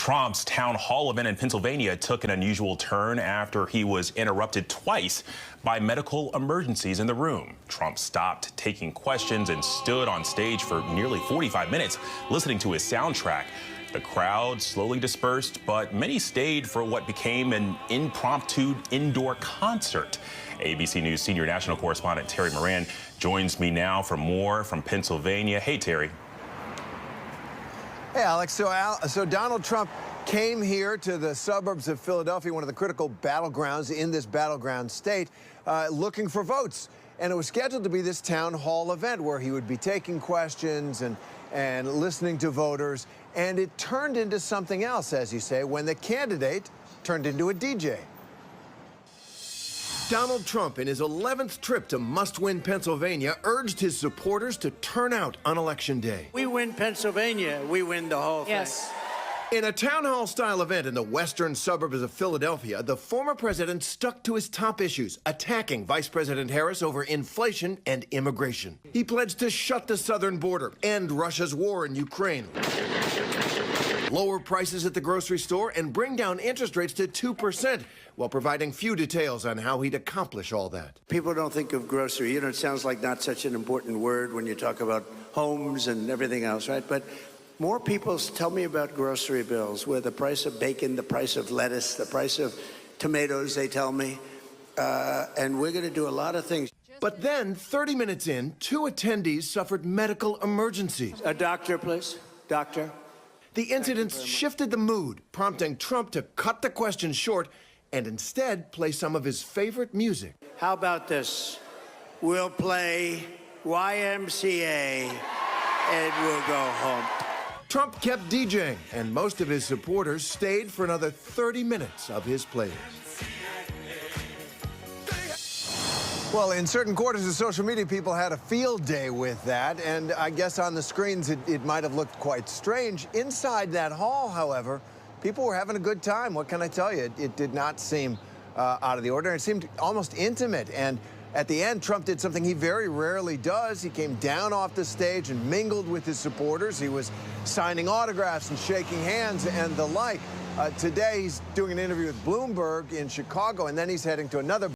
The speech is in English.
Trump's town hall event in Pennsylvania took an unusual turn after he was interrupted twice by medical emergencies in the room. Trump stopped taking questions and stood on stage for nearly 45 minutes listening to his soundtrack. The crowd slowly dispersed, but many stayed for what became an impromptu indoor concert. ABC News senior national correspondent Terry Moran joins me now for more from Pennsylvania. Hey, Terry. Hey, Alex. So Donald Trump came here to the suburbs of Philadelphia, one of the critical battlegrounds in this battleground state, looking for votes. And it was scheduled to be this town hall event where he would be taking questions and listening to voters. And it turned into something else, as you say, when the candidate turned into a DJ. Donald Trump, in his 11th trip to must-win Pennsylvania, urged his supporters to turn out on Election Day. We win Pennsylvania, we win the whole thing. Yes. In a town hall-style event in the western suburbs of Philadelphia, the former president stuck to his top issues, attacking Vice President Harris over inflation and immigration. He pledged to shut the southern border, end Russia's war in Ukraine, lower prices at the grocery store, and bring down interest rates to 2%, while providing few details on how he'd accomplish all that. People don't think of grocery. It sounds like not such an important word when you talk about homes and everything else, right? But more people tell me about grocery bills, where the price of bacon, the price of lettuce, the price of tomatoes, they tell me. And we're going to do a lot of things. But then, 30 minutes in, two attendees suffered medical emergencies. A doctor, please. Doctor. The incidents shifted the mood, prompting Trump to cut the question short and instead play some of his favorite music. How about this? We'll play YMCA and we'll go home. Trump kept DJing, and most of his supporters stayed for another 30 minutes of his playlist. Well, in certain quarters of social media, people had a field day with that, and I guess on the screens it might have looked quite strange. Inside that hall, however, people were having a good time. What can I tell you? It did not seem out of the ordinary. It seemed almost intimate, and at the end, Trump did something he very rarely does. He came down off the stage and mingled with his supporters. He was signing autographs and shaking hands and the like. Today, he's doing an interview with Bloomberg in Chicago, and then he's heading to another